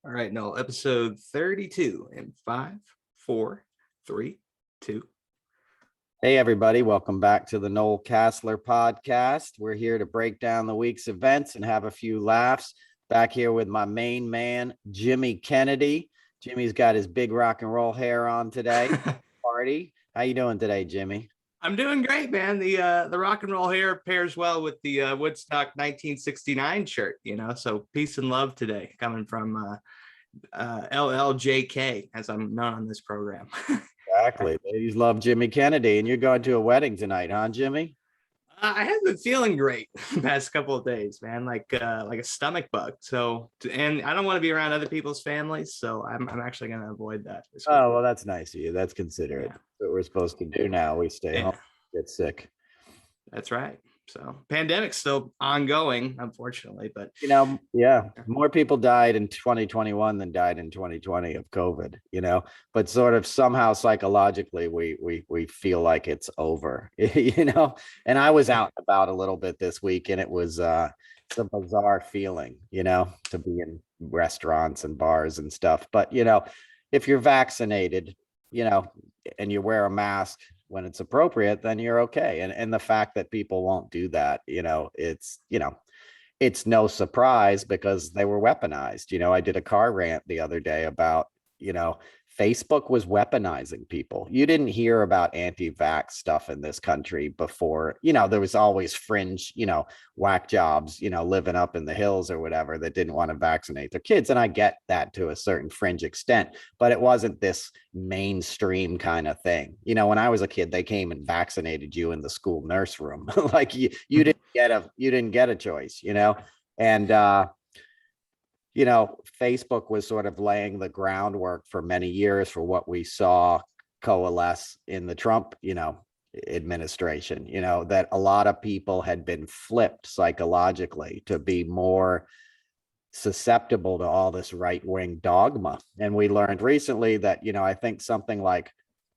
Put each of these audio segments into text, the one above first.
All right, Noel, episode 32 in 5, 4, 3, 2. Hey, everybody. Welcome back to the Noel Casler podcast. We're here to break down the week's events and have a few laughs. Back here with my main man, Jimmy Kennedy. Jimmy's got his big rock and roll hair on today. Party. How you doing today, Jimmy? I'm doing great, man. The rock and roll hair pairs well with the Woodstock 1969 shirt, so peace and love today coming from LLJK, as I'm known on this program. Exactly. Ladies love Jimmy Kennedy, and you're going to a wedding tonight, huh, Jimmy? I haven't been feeling great the past couple of days, man, like a stomach bug. So, and I don't want to be around other people's families, so I'm actually going to avoid that. Oh, well, that's nice of you. That's considerate. Yeah. That's what we're supposed to do now. We stay home, get sick. That's right. So pandemic's still ongoing, unfortunately, but more people died in 2021 than died in 2020 of COVID, but sort of somehow psychologically we feel like it's over, and I was out and about a little bit this week, and it was it's a bizarre feeling, to be in restaurants and bars and stuff. But if you're vaccinated, and you wear a mask when it's appropriate, then you're okay. And the fact that people won't do that, it's no surprise because they were weaponized. I did a car rant the other day about, Facebook was weaponizing people. You didn't hear about anti-vax stuff in this country before. There was always fringe, whack jobs, living up in the hills or whatever that didn't want to vaccinate their kids. And I get that to a certain fringe extent, but it wasn't this mainstream kind of thing. When I was a kid, they came and vaccinated you in the school nurse room. Like you didn't get a choice, and Facebook was sort of laying the groundwork for many years for what we saw coalesce in the Trump, administration, that a lot of people had been flipped psychologically to be more susceptible to all this right-wing dogma. And we learned recently that, I think something like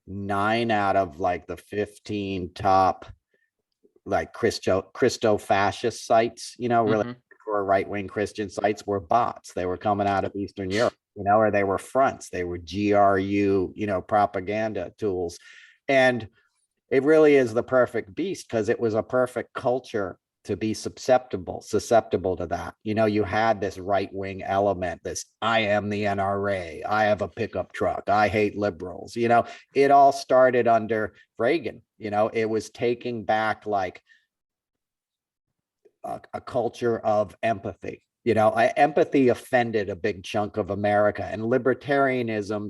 9 out of like the 15 top like Christo-fascist sites, really for right-wing Christian sites were bots. They were coming out of Eastern Europe, or they were fronts. They were GRU, propaganda tools. And it really is the perfect beast because it was a perfect culture to be susceptible to that. You had this right-wing element, this I am the NRA, I have a pickup truck, I hate liberals. It all started under Reagan. It was taking back like a culture of empathy. Empathy offended a big chunk of America, and libertarianism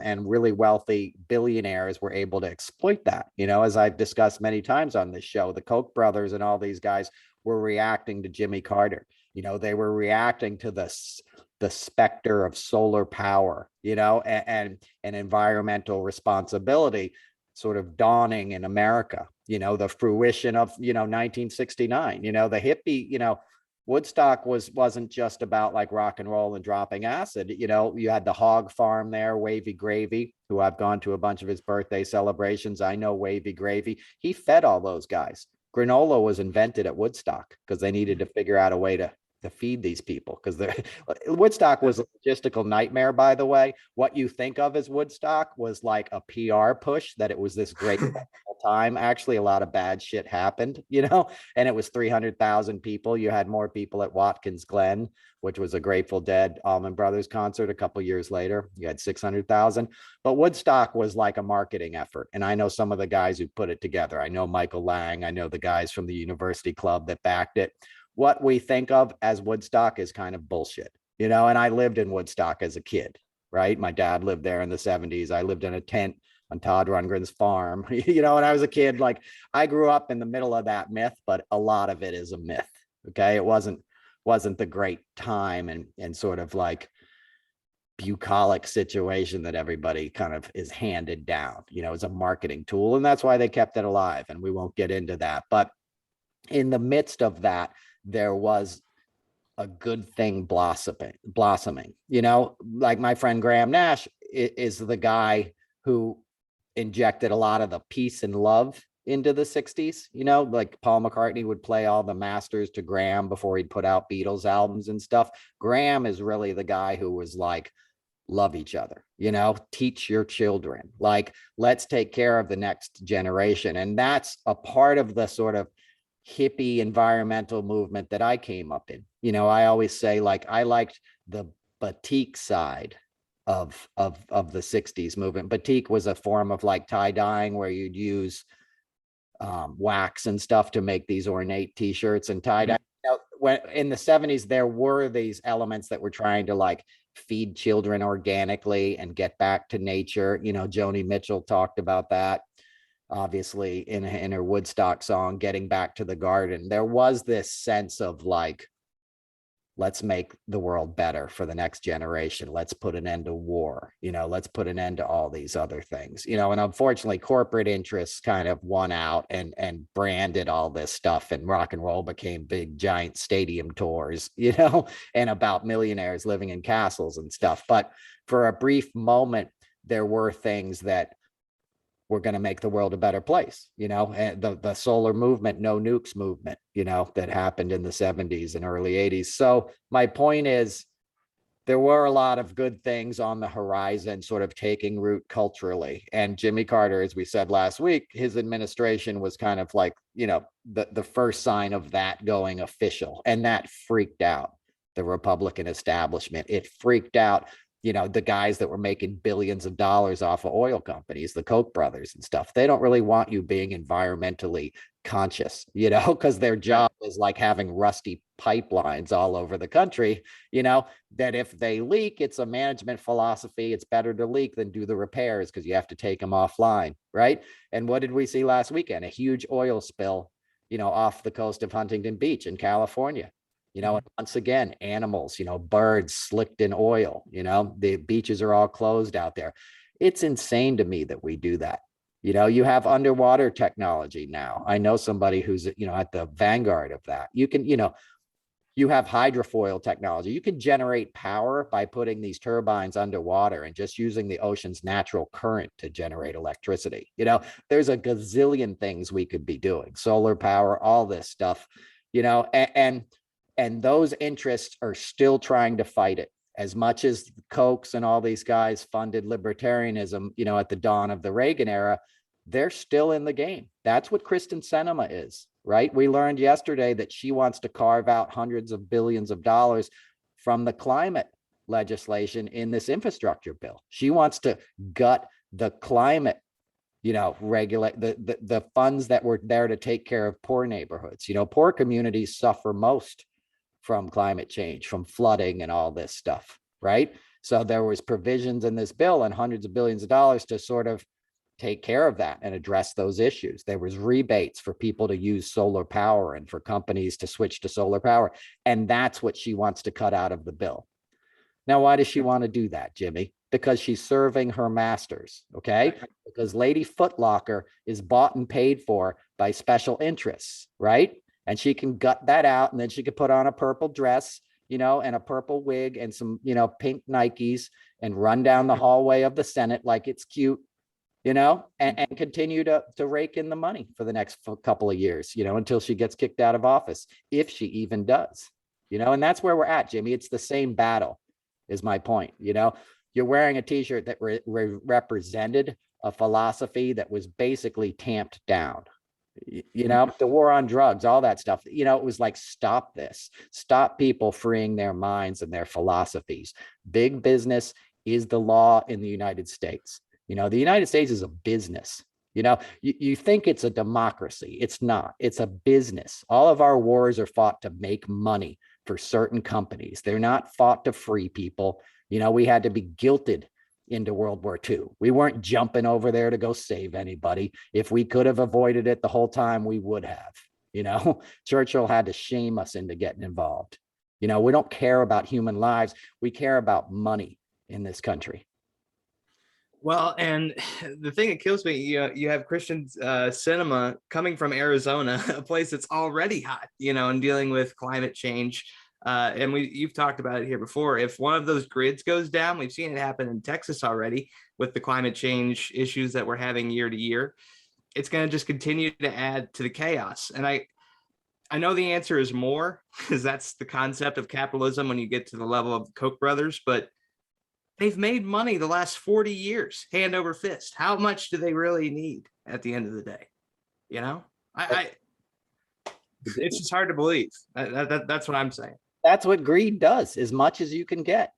and really wealthy billionaires were able to exploit that. As I've discussed many times on this show, the Koch brothers and all these guys were reacting to Jimmy Carter. They were reacting to the specter of solar power, and environmental responsibility sort of dawning in America. The fruition of 1969. The hippie, Woodstock wasn't just about like rock and roll and dropping acid. You had the hog farm there, Wavy Gravy, who I've gone to a bunch of his birthday celebrations. I know Wavy Gravy. He fed all those guys. Granola was invented at Woodstock because they needed to figure out a way to feed these people, because Woodstock was a logistical nightmare, by the way. What you think of as Woodstock was like a PR push that it was this great time. Actually, a lot of bad shit happened, and it was 300,000 people. You had more people at Watkins Glen, which was a Grateful Dead Allman Brothers concert a couple years later. You had 600,000. But Woodstock was like a marketing effort. And I know some of the guys who put it together. I know Michael Lang. I know the guys from the University Club that backed it. What we think of as Woodstock is kind of bullshit, and I lived in Woodstock as a kid, right? My dad lived there in the 70s. I lived in a tent on Todd Rundgren's farm, when I was a kid. Like, I grew up in the middle of that myth, but a lot of it is a myth. Okay. It wasn't the great time and sort of like bucolic situation that everybody kind of is handed down, as a marketing tool. And that's why they kept it alive. And we won't get into that. But in the midst of that, there was a good thing blossoming. Like my friend Graham Nash is the guy who injected a lot of the peace and love into the 60s, you know, like Paul McCartney would play all the masters to Graham before he'd put out Beatles albums and stuff. Graham is really the guy who was like, love each other, you know, teach your children, like, let's take care of the next generation. And that's a part of the sort of hippie environmental movement that I came up in. You know, I always say, like, I liked the batik side of the 60s movement. Batik was a form of like tie dyeing where you'd use wax and stuff to make these ornate t-shirts and tie dye. You know, when in the 70s there were these elements that were trying to like feed children organically and get back to nature. You know, Joni Mitchell talked about that, obviously, in her Woodstock song, Getting Back to the Garden. There was this sense of like, let's make the world better for the next generation. Let's put an end to war. You know, let's put an end to all these other things, you know, and unfortunately corporate interests kind of won out and branded all this stuff, and rock and roll became big giant stadium tours, you know, and about millionaires living in castles and stuff. But for a brief moment, there were things that we're going to make the world a better place, you know, and the solar movement, no nukes movement, you know, that happened in the 70s and early 80s. So my point is, there were a lot of good things on the horizon sort of taking root culturally. And Jimmy Carter, as we said last week, his administration was kind of like, you know, the first sign of that going official. And that freaked out the Republican establishment. It freaked out, you know, the guys that were making billions of dollars off of oil companies, the Koch brothers and stuff. They don't really want you being environmentally conscious, you know, because their job is like having rusty pipelines all over the country, you know, that if they leak, it's a management philosophy. It's better to leak than do the repairs because you have to take them offline, right? And what did we see last weekend? A huge oil spill, you know, off the coast of Huntington Beach in California. You know, and once again, animals, you know, birds slicked in oil, you know, the beaches are all closed out there. It's insane to me that we do that. You know, you have underwater technology now. I know somebody who's, you know, at the vanguard of that. You can, you know, you have hydrofoil technology. You can generate power by putting these turbines underwater and just using the ocean's natural current to generate electricity. You know, there's a gazillion things we could be doing. Solar power, all this stuff, you know, and those interests are still trying to fight it. As much as Kochs and all these guys funded libertarianism, you know, at the dawn of the Reagan era, they're still in the game. That's what Kristen Sinema is, right? We learned yesterday that she wants to carve out hundreds of billions of dollars from the climate legislation in this infrastructure bill. She wants to gut the climate, you know, regulate the funds that were there to take care of poor neighborhoods. You know, poor communities suffer most from climate change, from flooding and all this stuff, right? So there was provisions in this bill and hundreds of billions of dollars to sort of take care of that and address those issues. There was rebates for people to use solar power and for companies to switch to solar power. And that's what she wants to cut out of the bill. Now, why does she want to do that, Jimmy? Because she's serving her masters, okay? Because Lady Footlocker is bought and paid for by special interests, right? And she can gut that out, and then she could put on a purple dress, you know, and a purple wig and some, you know, pink Nikes and run down the hallway of the Senate like it's cute, you know, and continue to rake in the money for the next couple of years, you know, until she gets kicked out of office, if she even does, you know, and that's where we're at, Jimmy. It's the same battle, is my point. You know, you're wearing a t-shirt that represented a philosophy that was basically tamped down. You know, the war on drugs, all that stuff, you know, it was like, stop this, stop people freeing their minds and their philosophies. Big business is the law in the United States. You know, the United States is a business. You know, you think it's a democracy. It's not. It's a business. All of our wars are fought to make money for certain companies. They're not fought to free people. You know, we had to be guilted into World War II. We weren't jumping over there to go save anybody. If we could have avoided it the whole time, we would have. You know, Churchill had to shame us into getting involved. You know, we don't care about human lives. We care about money in this country. Well, and the thing that kills me, you have Christian Cinema coming from Arizona, a place that's already hot, you know, and dealing with climate change. And you've talked about it here before. If one of those grids goes down, we've seen it happen in Texas already with the climate change issues that we're having year to year. it's going to just continue to add to the chaos. And I know the answer is more, because that's the concept of capitalism when you get to the level of the Koch brothers, but they've made money the last 40 years, hand over fist. How much do they really need at the end of the day? You know, it's just hard to believe. That's what I'm saying. That's what greed does, as much as you can get.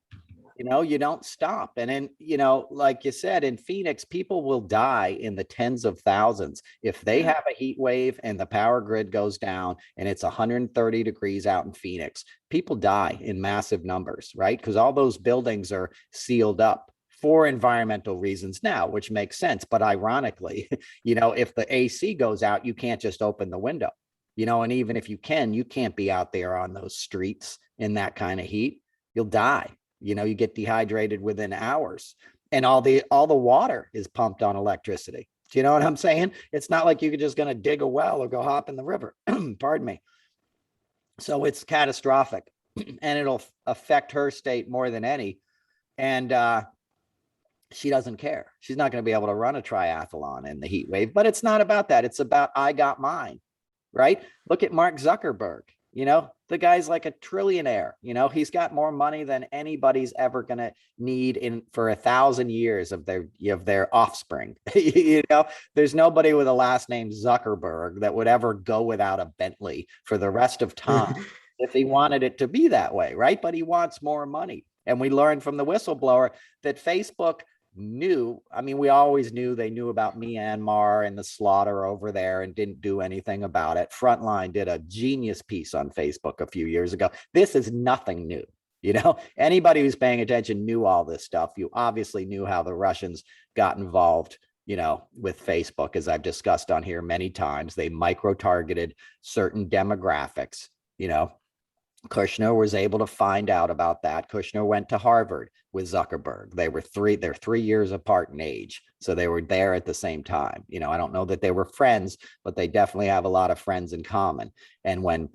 You know, you don't stop. And then, you know, like you said, in Phoenix, people will die in the tens of thousands if they have a heat wave and the power grid goes down and it's 130 degrees out in Phoenix. People die in massive numbers, right? Because all those buildings are sealed up for environmental reasons now, which makes sense. But ironically, you know, if the AC goes out, you can't just open the window, you know, and even if you can't be out there on those streets in that kind of heat. You'll die. You know, you get dehydrated within hours, and all the water is pumped on electricity. Do you know what I'm saying? It's not like you're just going to dig a well or go hop in the river. Pardon me. So it's catastrophic, and it'll affect her state more than any. And she doesn't care. She's not going to be able to run a triathlon in the heat wave, but it's not about that. It's about, I got mine, right? Look at Mark Zuckerberg. You know, the guy's like a trillionaire. You know, he's got more money than anybody's ever going to need in for 1,000 years of their offspring. You know, there's nobody with a last name Zuckerberg that would ever go without a Bentley for the rest of time if he wanted it to be that way, right? But he wants more money. And we learned from the whistleblower that Facebook knew, I mean, we always knew they knew about Myanmar and the slaughter over there and didn't do anything about it. Frontline did a genius piece on Facebook a few years ago. This is nothing new. You know, anybody who's paying attention knew all this stuff. You obviously knew how the Russians got involved, you know, with Facebook, as I've discussed on here many times. They micro-targeted certain demographics. You know, Kushner was able to find out about that. Kushner went to Harvard with Zuckerberg. They're 3 years apart in age. So they were there at the same time. You know, I don't know that they were friends, but they definitely have a lot of friends in common. And when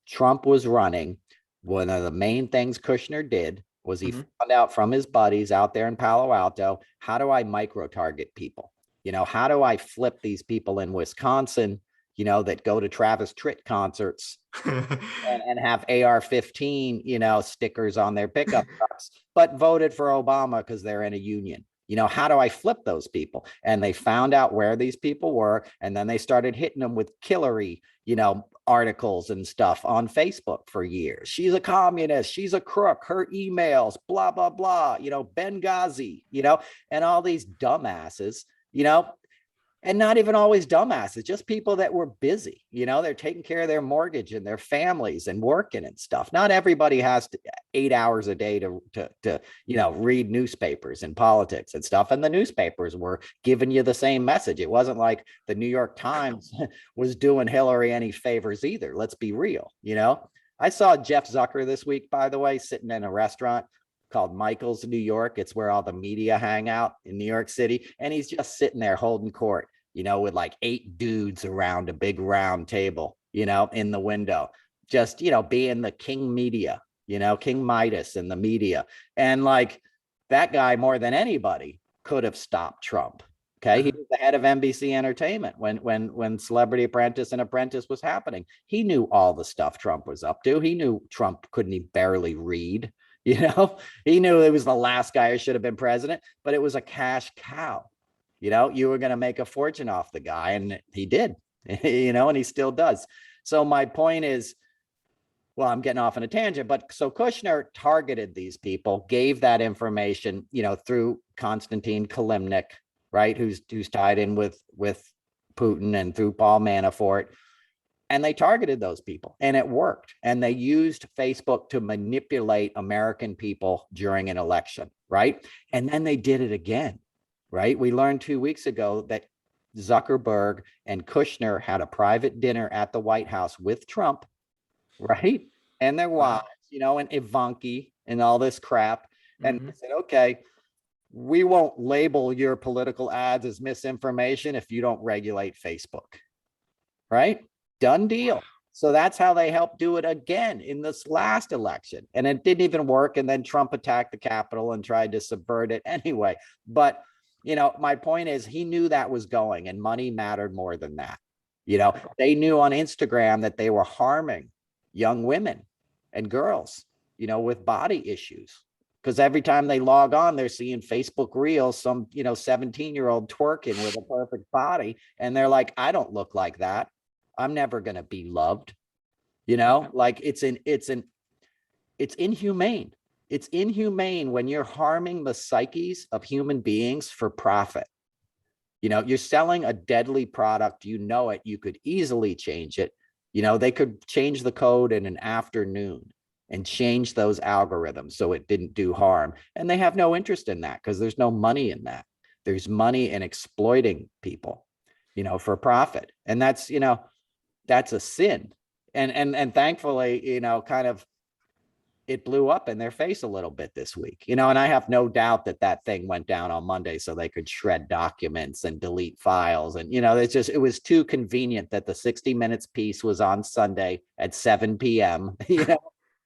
Trump was running, one of the main things Kushner did was he found out from his buddies out there in Palo Alto, how do I micro-target people? You know, how do I flip these people in Wisconsin, you know, that go to Travis Tritt concerts and have AR-15, you know, stickers on their pickup trucks, but voted for Obama because they're in a union. You know, how do I flip those people? And they found out where these people were, and then they started hitting them with Hillary, you know, articles and stuff on Facebook for years. She's a communist. She's a crook. Her emails, blah, blah, blah, you know, Benghazi, you know, and all these dumbasses, you know, and not even always dumbasses, just people that were busy. You know, they're taking care of their mortgage and their families and working and stuff. Not everybody has 8 hours a day to you know, read newspapers and politics and stuff. And the newspapers were giving you the same message. It wasn't like the New York Times was doing Hillary any favors either. Let's be real. You know, I saw Jeff Zucker this week, by the way, sitting in a restaurant called Michael's New York. It's where all the media hang out in New York City. And he's just sitting there holding court, you know, with like 8 dudes around a big round table, you know, in the window, just, you know, being the king media, you know, King Midas in the media. And like that guy, more than anybody, could have stopped Trump. Okay. He was the head of NBC Entertainment when Celebrity Apprentice and Apprentice was happening. He knew all the stuff Trump was up to. He knew Trump couldn't barely read. You know, he knew it was the last guy who should have been president, but it was a cash cow. You know, you were going to make a fortune off the guy, and he did, you know, and he still does. So my point is, well, I'm getting off on a tangent, but so Kushner targeted these people, gave that information, you know, through Konstantin Kilimnik, right, who's tied in with Putin, and through Paul Manafort. And they targeted those people, and it worked. And they used Facebook to manipulate American people during an election, right? And then they did it again, right? We learned 2 weeks ago that Zuckerberg and Kushner had a private dinner at the White House with Trump, right? And their wives, you know, and Ivanka and all this crap. And they said, okay, we won't label your political ads as misinformation if you don't regulate Facebook, right? Done deal. So that's how they helped do it again in this last election. And it didn't even work. And then Trump attacked the Capitol and tried to subvert it anyway. But my point is he knew that was going, and money mattered more than that. They knew on Instagram that they were harming young women and girls, with body issues. Because every time they log on, they're seeing Facebook Reels, some, 17-year-old twerking with a perfect body. And they're like, I don't look like that. I'm never going to be loved. Like it's inhumane. It's inhumane when you're harming the psyches of human beings for profit. You're selling a deadly product, it, you could easily change it. They could change the code in an afternoon and change those algorithms so it didn't do harm. And they have no interest in that because there's no money in that. There's money in exploiting people, for profit. And that's, that's a sin. And thankfully, kind of it blew up in their face a little bit this week, and I have no doubt that thing went down on Monday so they could shred documents and delete files. And, it was too convenient that the 60 Minutes piece was on Sunday at 7 p.m.,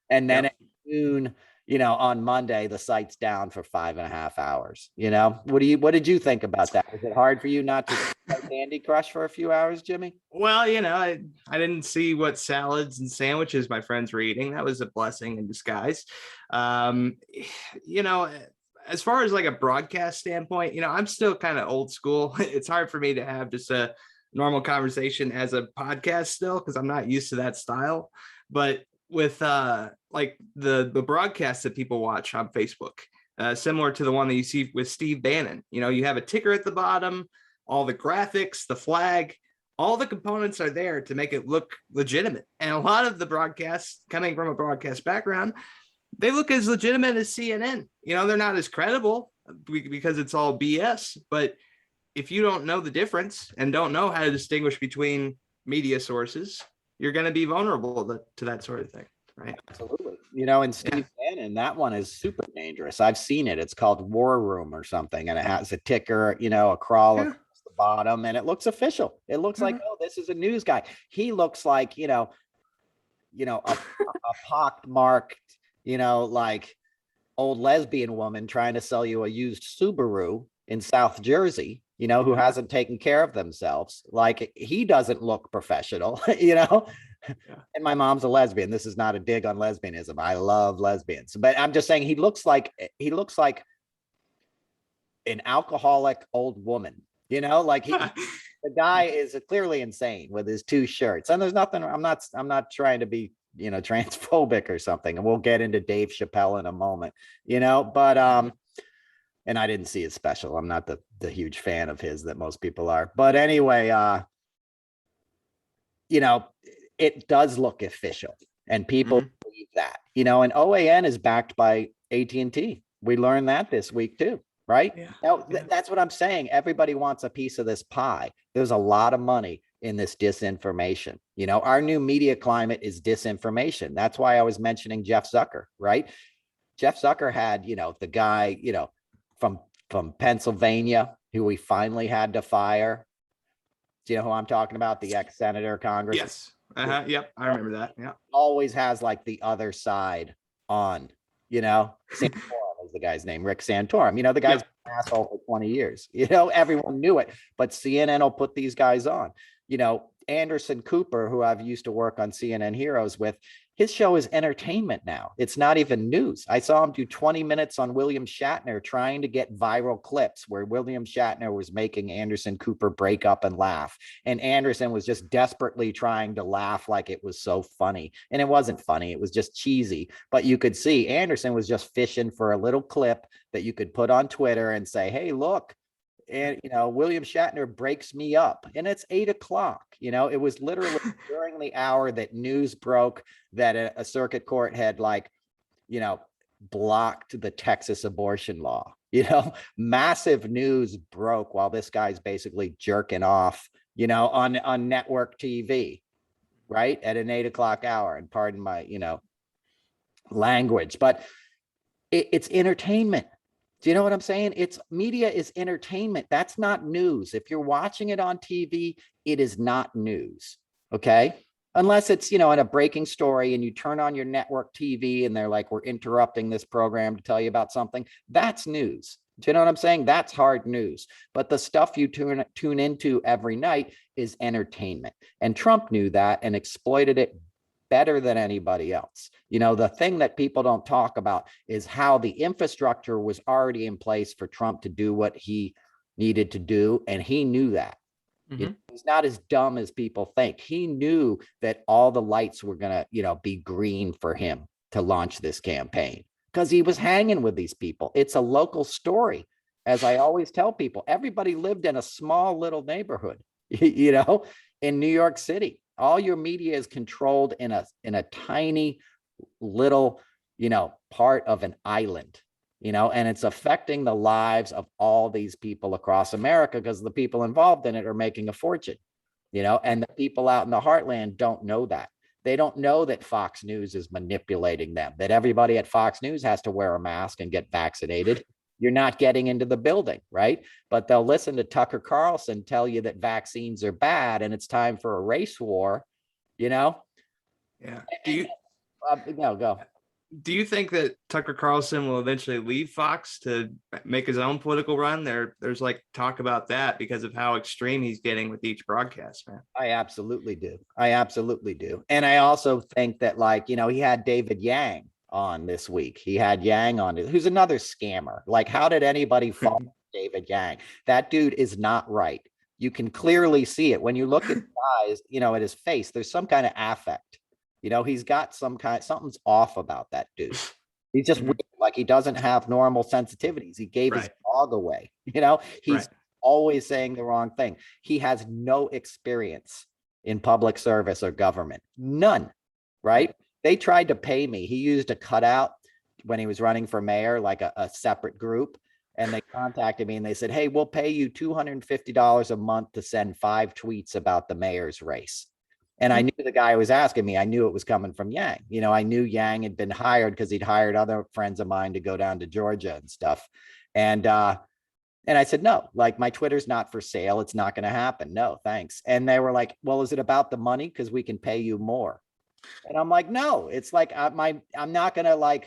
and then at noon, on Monday, the site's down for 5.5 hours. What did you think about that? Was it hard for you not to play Candy Crush for a few hours, Jimmy? Well, I didn't see what salads and sandwiches my friends were eating. That was a blessing in disguise. As far as like a broadcast standpoint, I'm still kind of old school. It's hard for me to have just a normal conversation as a podcast still, because I'm not used to that style. But with like the broadcasts that people watch on Facebook, similar to the one that you see with Steve Bannon, you have a ticker at the bottom, all the graphics, the flag, all the components are there to make it look legitimate. And a lot of the broadcasts coming from a broadcast background, they look as legitimate as CNN. They're not as credible because it's all BS. But if you don't know the difference and don't know how to distinguish between media sources, you're going to be vulnerable to that sort of thing, right? Absolutely. And Steve Bannon, that one is super dangerous. I've seen it. It's called War Room or something, and it has a ticker, a crawl across the bottom, and it looks official. It looks like, oh, this is a news guy. He looks like, a pockmarked, like old lesbian woman trying to sell you a used Subaru in South Jersey, who hasn't taken care of themselves. Like, he doesn't look professional, And my mom's a lesbian. This is not a dig on lesbianism. I love lesbians, but I'm just saying he looks like an alcoholic old woman, like the guy is clearly insane with his two shirts. And there's nothing, I'm not trying to be, transphobic or something. And we'll get into Dave Chappelle in a moment, but, and I didn't see his special. I'm not the huge fan of his that most people are, but anyway, it does look official, and people believe that, and OAN is backed by AT&T. We learned that this week too, right? Now, that's what I'm saying. Everybody wants a piece of this pie. There's a lot of money in this disinformation. Our new media climate is disinformation. That's why I was mentioning Jeff Zucker, right? Jeff Zucker had, the guy, from Pennsylvania, who we finally had to fire. Do you know who I'm talking about? The ex-senator, congressman. Yes. Yep. I remember that. Yeah. Always has like the other side on, Santorum is the guy's name, Rick Santorum. The guy's been an asshole for 20 years. Everyone knew it, but CNN will put these guys on. Anderson Cooper, who I've used to work on CNN Heroes with, his show is entertainment now. It's not even news. I saw him do 20 minutes on William Shatner trying to get viral clips where William Shatner was making Anderson Cooper break up and laugh. And Anderson was just desperately trying to laugh like it was so funny. And it wasn't funny. It was just cheesy. But you could see Anderson was just fishing for a little clip that you could put on Twitter and say, hey, look. And, William Shatner breaks me up, and it's 8 o'clock. It was literally during the hour that news broke that a circuit court had blocked the Texas abortion law. Massive news broke while this guy's basically jerking off, on network TV, right? At an 8 o'clock hour. And pardon my, language, but it's entertainment. Do you know what I'm saying? Media is entertainment. That's not news. If you're watching it on TV, it is not news. Okay. Unless it's, in a breaking story and you turn on your network TV and they're like, we're interrupting this program to tell you about something. That's news. Do you know what I'm saying? That's hard news. But the stuff you tune into every night is entertainment. And Trump knew that and exploited it better than anybody else. You know, the thing that people don't talk about is how the infrastructure was already in place for Trump to do what he needed to do. And he knew that. You know, he's not as dumb as people think. He knew that all the lights were going to, be green for him to launch this campaign because he was hanging with these people. It's a local story. As I always tell people, everybody lived in a small little neighborhood, in New York City. All your media is controlled in a tiny little, part of an island, and it's affecting the lives of all these people across America because the people involved in it are making a fortune, and the people out in the heartland don't know that. They don't know that Fox News is manipulating them, that everybody at Fox News has to wear a mask and get vaccinated. You're not getting into the building, right? But they'll listen to Tucker Carlson tell you that vaccines are bad and it's time for a race war, Yeah. Go. Do you think that Tucker Carlson will eventually leave Fox to make his own political run? There's like talk about that because of how extreme he's getting with each broadcast, man. I absolutely do. And I also think that, he had David Yang on this week. He had Yang on, who's another scammer. Like, how did anybody fall for David Yang? That dude is not right. You can clearly see it when you look at his eyes, at his face. There's some kind of affect. He's got something's off about that dude. He's just weird. Like, he doesn't have normal sensitivities. He gave his dog away. He's always saying the wrong thing. He has no experience in public service or government. None. Right? They tried to pay me. He used a cutout when he was running for mayor, like a separate group. And they contacted me and they said, hey, we'll pay you $250 a month to send 5 tweets about the mayor's race. And I knew the guy was asking me. I knew it was coming from Yang. I knew Yang had been hired because he'd hired other friends of mine to go down to Georgia and stuff. And I said, no, like, my Twitter's not for sale. It's not going to happen. No, thanks. And they were like, well, is it about the money? Because we can pay you more. And I'm like, no, it's like, I'm not going to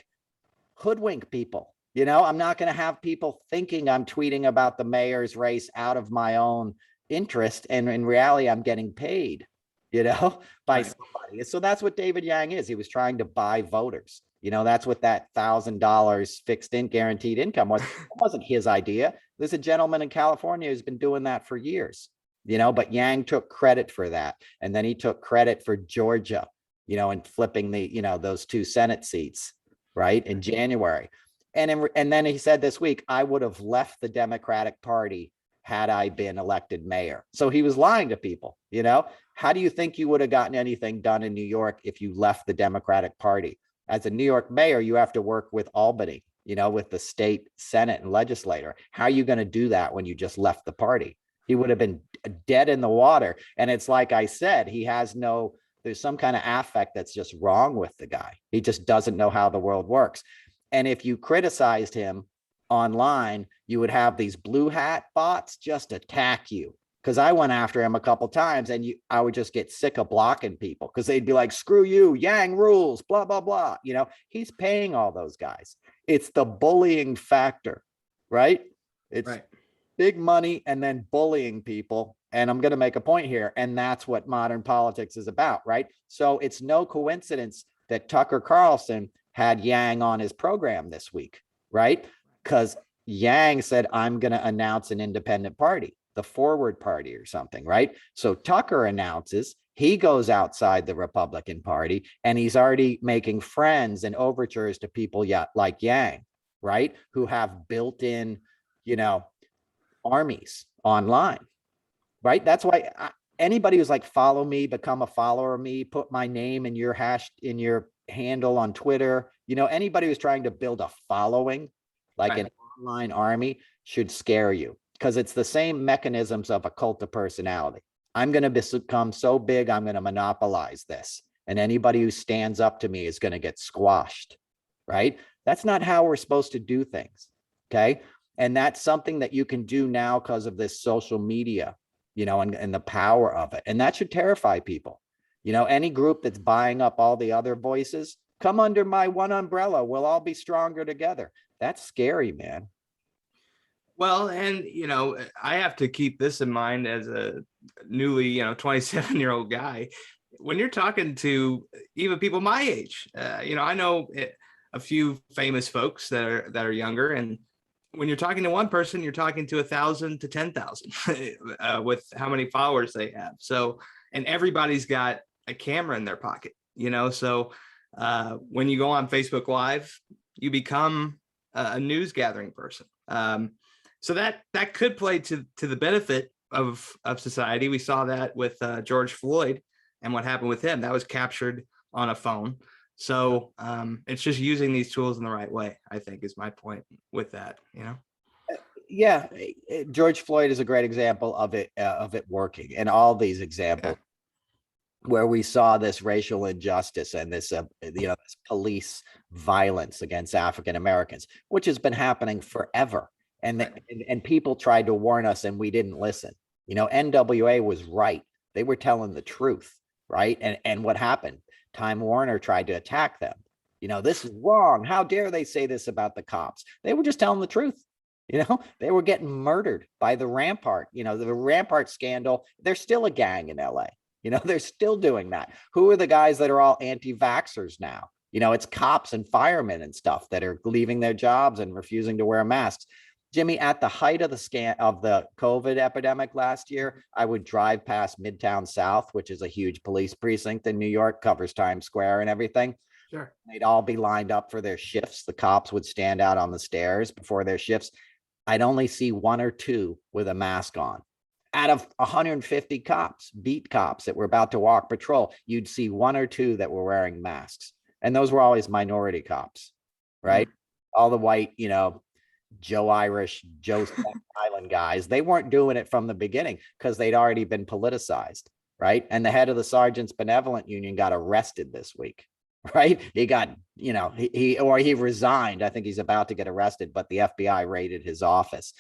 hoodwink people. I'm not going to have people thinking I'm tweeting about the mayor's race out of my own interest. And in reality, I'm getting paid, by somebody. So that's what David Yang is. He was trying to buy voters. That's what that $1,000 fixed in guaranteed income was. It wasn't his idea. There's a gentleman in California who's been doing that for years, but Yang took credit for that. And then he took credit for Georgia, and flipping those 2 Senate seats, right, in January. And then he said this week, I would have left the Democratic Party had I been elected mayor. So he was lying to people, How do you think you would have gotten anything done in New York if you left the Democratic Party? As a New York mayor, you have to work with Albany, with the state Senate and legislator. How are you going to do that when you just left the party? He would have been dead in the water. And it's like I said, there's some kind of affect that's just wrong with the guy. He just doesn't know how the world works. And if you criticized him online, you would have these blue hat bots just attack you. Because I went after him a couple times and I would just get sick of blocking people because they'd be like, screw you, Yang rules, blah, blah, blah. He's paying all those guys. It's the bullying factor, right? It's big money and then bullying people. And I'm going to make a point here. And that's what modern politics is about, right? So it's no coincidence that Tucker Carlson had Yang on his program this week, right? Because Yang said, I'm going to announce an independent party, the Forward Party or something, right? So Tucker announces, he goes outside the Republican Party and he's already making friends and overtures to people like Yang, right? Who have built-in, armies online, right? That's why anybody who's like, follow me, become a follower of me, put my name in your handle on Twitter, anybody who's trying to build a following, like an online army, should scare you. Because it's the same mechanisms of a cult of personality. I'm going to become so big, I'm going to monopolize this. And anybody who stands up to me is going to get squashed, right? That's not how we're supposed to do things, okay? And that's something that you can do now because of this social media, and the power of it. And that should terrify people. Any group that's buying up all the other voices, come under my one umbrella. We'll all be stronger together. That's scary, man. Well, and I have to keep this in mind as a newly 27-year-old guy. When you're talking to even people my age, I know a few famous folks that are younger, and when you're talking to one person, you're talking to 1,000 to 10,000 with how many followers they have. So, and everybody's got a camera in their pocket, So when you go on Facebook Live, you become a news gathering person. So that could play to the benefit of society. We saw that with George Floyd and what happened with him. That was captured on a phone. So it's just using these tools in the right way, I think, is my point with that. Yeah, George Floyd is a great example of it working, and all these examples where we saw this racial injustice and this this police violence against African Americans, which has been happening forever. And people tried to warn us and we didn't listen. NWA was right. They were telling the truth, right? And what happened? Time Warner tried to attack them. This is wrong. How dare they say this about the cops? They were just telling the truth. They were getting murdered by the Rampart. The Rampart scandal, they're still a gang in LA. They're still doing that. Who are the guys that are all anti-vaxxers now? It's cops and firemen and stuff that are leaving their jobs and refusing to wear masks. Jimmy, at the height of the COVID epidemic last year, I would drive past Midtown South, which is a huge police precinct in New York, covers Times Square and everything. Sure. They'd all be lined up for their shifts. The cops would stand out on the stairs before their shifts. I'd only see one or two with a mask on. Out of 150 cops, beat cops that were about to walk patrol, you'd see one or two that were wearing masks. And those were always minority cops, right? All the white, Joe Irish, Joe Island guys, they weren't doing it from the beginning because they'd already been politicized, right? And the head of the Sergeants Benevolent Union got arrested this week, right? He got, he resigned. I think he's about to get arrested, but the FBI raided his office.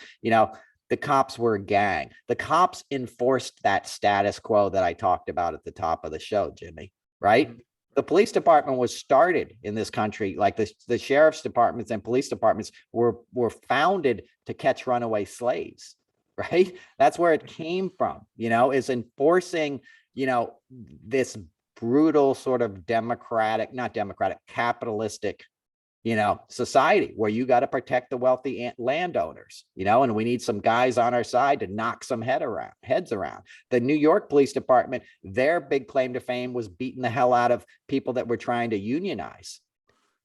The cops were a gang. The cops enforced that status quo that I talked about at the top of the show, Jimmy, right? The police department was started in this country, like the sheriff's departments and police departments were founded to catch runaway slaves, right? That's where it came from, is enforcing, this brutal sort of capitalistic, society where you got to protect the wealthy landowners, and we need some guys on our side to knock some heads around. The New York Police Department, their big claim to fame was beating the hell out of people that were trying to unionize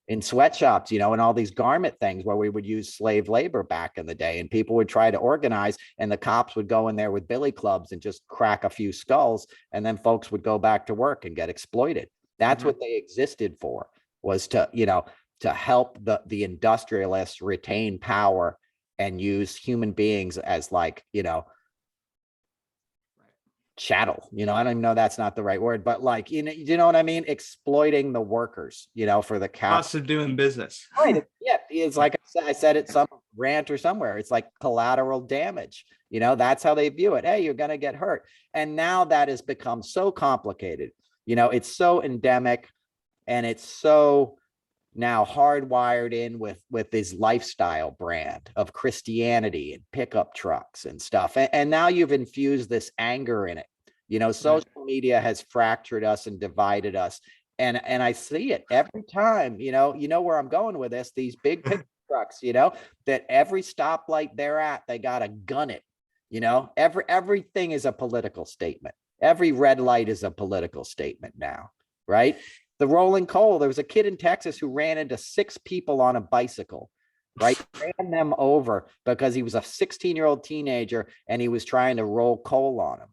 in sweatshops, and all these garment things where we would use slave labor back in the day, and people would try to organize and the cops would go in there with billy clubs and just crack a few skulls, and then folks would go back to work and get exploited. That's what they existed for, was to, to help the industrialists retain power and use human beings as chattel. I don't even know, that's not the right word, but you know what I mean? Exploiting the workers, for the cost of doing business. Right. Yeah. It's like I said it some rant or somewhere. It's like collateral damage. That's how they view it. Hey, you're going to get hurt. And now that has become so complicated. It's so endemic, and it's so now hardwired in with this lifestyle brand of Christianity and pickup trucks and stuff. And now you've infused this anger in it. Social media has fractured us and divided us. And I see it every time, where I'm going with this, these big pickup trucks, that every stoplight they're at, they got to gun it. Everything is a political statement. Every red light is a political statement now, right? The rolling coal, there was a kid in Texas who ran into 6 people on a bicycle, right? Ran them over because he was a 16-year-old teenager and he was trying to roll coal on him,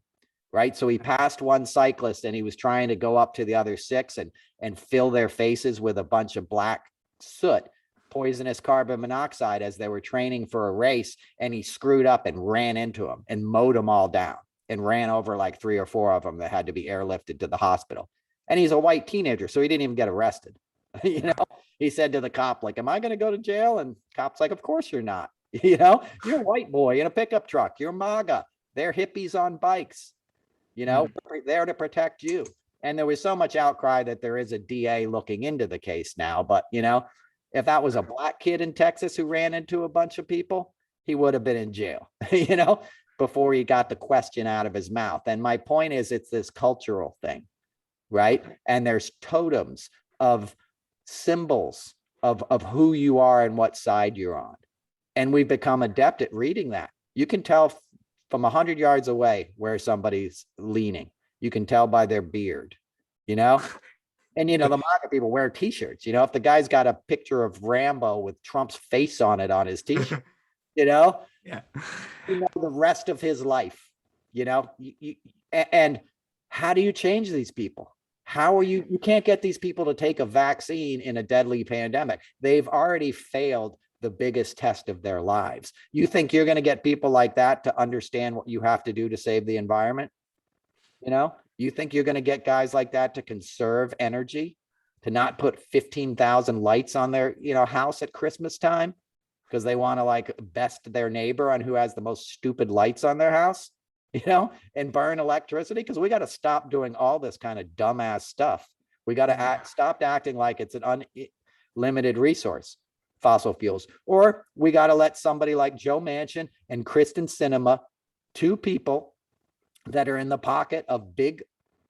right? So he passed one cyclist and he was trying to go up to the other 6 and fill their faces with a bunch of black soot, poisonous carbon monoxide, as they were training for a race. And he screwed up and ran into them and mowed them all down and ran over like 3 or 4 of them that had to be airlifted to the hospital. And he's a white teenager, so he didn't even get arrested. He said to the cop, am I going to go to jail? And cop's like, of course you're not. You're a white boy in a pickup truck. You're MAGA. They're hippies on bikes. We're there to protect you. And there was so much outcry that there is a DA looking into the case now. But, if that was a black kid in Texas who ran into a bunch of people, he would have been in jail, you know, before he got the question out of his mouth. And my point is, it's this cultural thing, right? And there's totems of symbols of who you are and what side you're on. And we've become adept at reading that. You can tell from 100 yards away where somebody's leaning. You can tell by their beard, you know? And, you know, the MAGA people wear t-shirts, you know, if the guy's got a picture of Rambo with Trump's face on it on his t-shirt, you know, Yeah. you know, the rest of his life, you know, and how do you change these people? How are you can't get these people to take a vaccine in a deadly pandemic. They've already failed the biggest test of their lives. You think you're going to get people like that to understand what you have to do to save the environment? You know, you think you're going to get guys like that to conserve energy, to not put 15,000 lights on their, you know, house at Christmas time because they want to like best their neighbor on who has the most stupid lights on their house, you know, and burn electricity? Because we got to stop doing all this kind of dumbass stuff. We got to stop acting like it's an unlimited resource, fossil fuels, or we got to let somebody like Joe Manchin and Kristen Sinema, two people that are in the pocket of big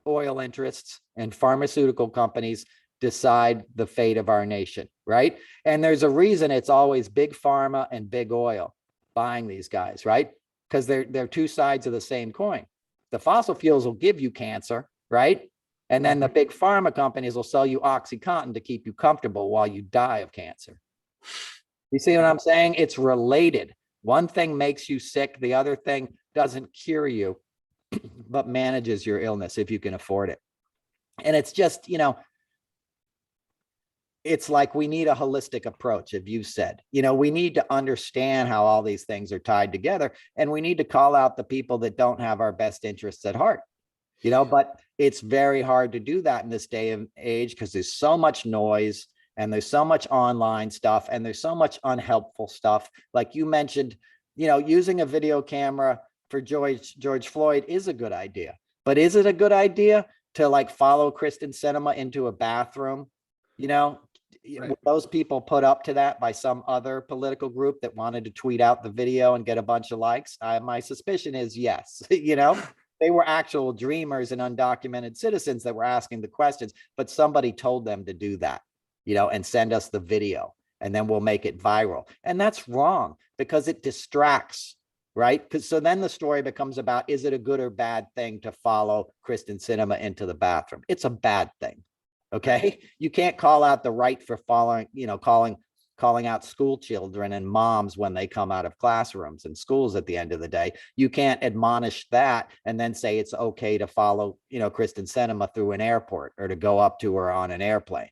oil interests and pharmaceutical companies, decide the fate of our nation, right? And there's a reason it's always big pharma and big oil buying these guys, right? Because they're two sides of the same coin. The fossil fuels will give you cancer, right? And then the big pharma companies will sell you OxyContin to keep you comfortable while you die of cancer. You see what I'm saying? It's related. One thing makes you sick, the other thing doesn't cure you, but manages your illness if you can afford it. And it's just, you know, it's like we need a holistic approach, as you said. You know, we need to understand how all these things are tied together, and we need to call out the people that don't have our best interests at heart. You know, but it's very hard to do that in this day and age because there's so much noise and there's so much online stuff and there's so much unhelpful stuff. Like you mentioned, you know, using a video camera for George Floyd is a good idea, but is it a good idea to like follow Kristen Sinema into a bathroom? You know, right. Those people put up to that by some other political group that wanted to tweet out the video and get a bunch of likes? My suspicion is yes, you know. They were actual dreamers and undocumented citizens that were asking the questions, but somebody told them to do that, you know, and send us the video and then we'll make it viral. And that's wrong because it distracts, right? Because so then the story becomes about, is it a good or bad thing to follow Kristen Sinema into the bathroom? It's a bad thing. Okay. You can't call out the right for following, you know, calling out school children and moms when they come out of classrooms and schools at the end of the day. You can't admonish that and then say it's okay to follow, you know, Kristen Sinema through an airport or to go up to her on an airplane,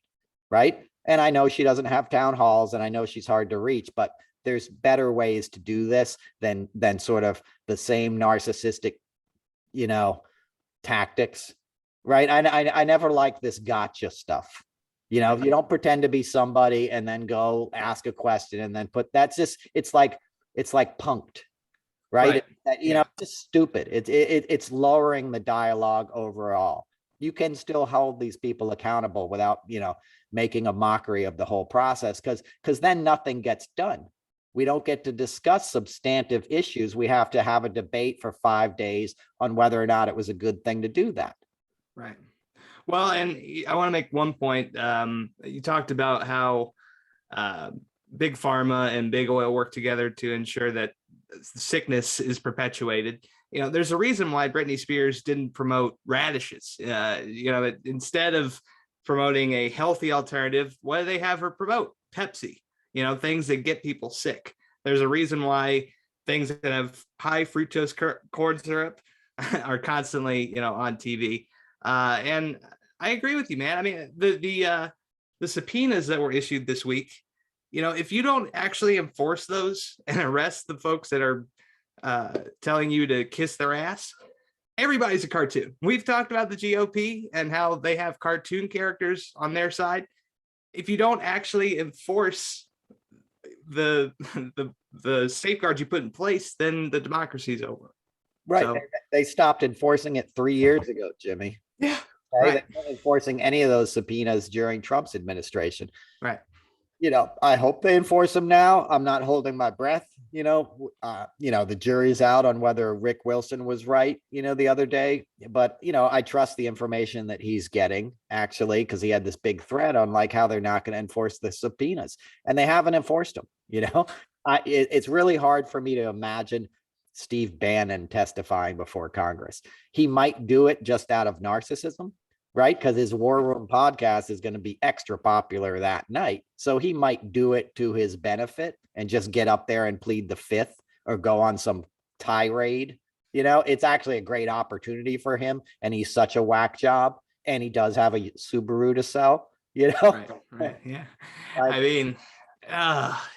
right? And I know she doesn't have town halls and I know she's hard to reach, but there's better ways to do this than sort of the same narcissistic, you know, tactics, right? I never liked this gotcha stuff. You know, you don't pretend to be somebody and then go ask a question and then put, that's just, it's like punked, right? You know, it's just stupid. It's lowering the dialogue overall. You can still hold these people accountable without, you know, making a mockery of the whole process because then nothing gets done. We don't get to discuss substantive issues. We have to have a debate for 5 days on whether or not it was a good thing to do that. Right. Well, and I want to make one point. You talked about how big pharma and big oil work together to ensure that sickness is perpetuated. You know, there's a reason why Britney Spears didn't promote radishes. You know, instead of promoting a healthy alternative, what do they have her promote? Pepsi. You know, things that get people sick. There's a reason why things that have high fructose corn syrup are constantly, you know, on TV. And I agree with you, man. I mean, the subpoenas that were issued this week, you know, if you don't actually enforce those and arrest the folks that are telling you to kiss their ass, everybody's a cartoon. We've talked about the GOP and how they have cartoon characters on their side. If you don't actually enforce the safeguards you put in place, then the democracy's over. Right. So, they stopped enforcing it 3 years ago, Jimmy. Yeah. Right. They weren't enforcing any of those subpoenas during Trump's administration. Right. You know, I hope they enforce them now. I'm not holding my breath, the jury's out on whether Rick Wilson was right, the other day, but, I trust the information that he's getting actually, because he had this big thread on like how they're not going to enforce the subpoenas, and they haven't enforced them. It's really hard for me to imagine Steve Bannon testifying before Congress. He might do it just out of narcissism, right? Because his War Room podcast is going to be extra popular that night. So he might do it to his benefit and just get up there and plead the fifth or go on some tirade. It's actually a great opportunity for him. And he's such a whack job. And he does have a Subaru to sell, Right. Yeah. I mean,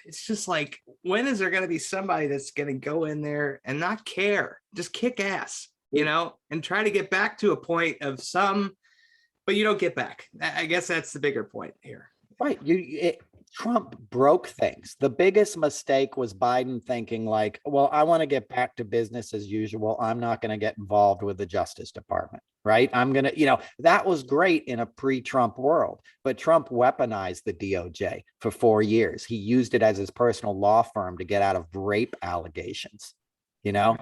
it's just like, when is there going to be somebody that's going to go in there and not care, just kick ass, and try to get back to a point of some, but you don't get back. I guess that's the bigger point here. Right. Trump broke things. The biggest mistake was Biden thinking like, well, I want to get back to business as usual. I'm not going to get involved with the Justice Department, right? I'm going to, that was great in a pre-Trump world, but Trump weaponized the DOJ for 4 years. He used it as his personal law firm to get out of rape allegations,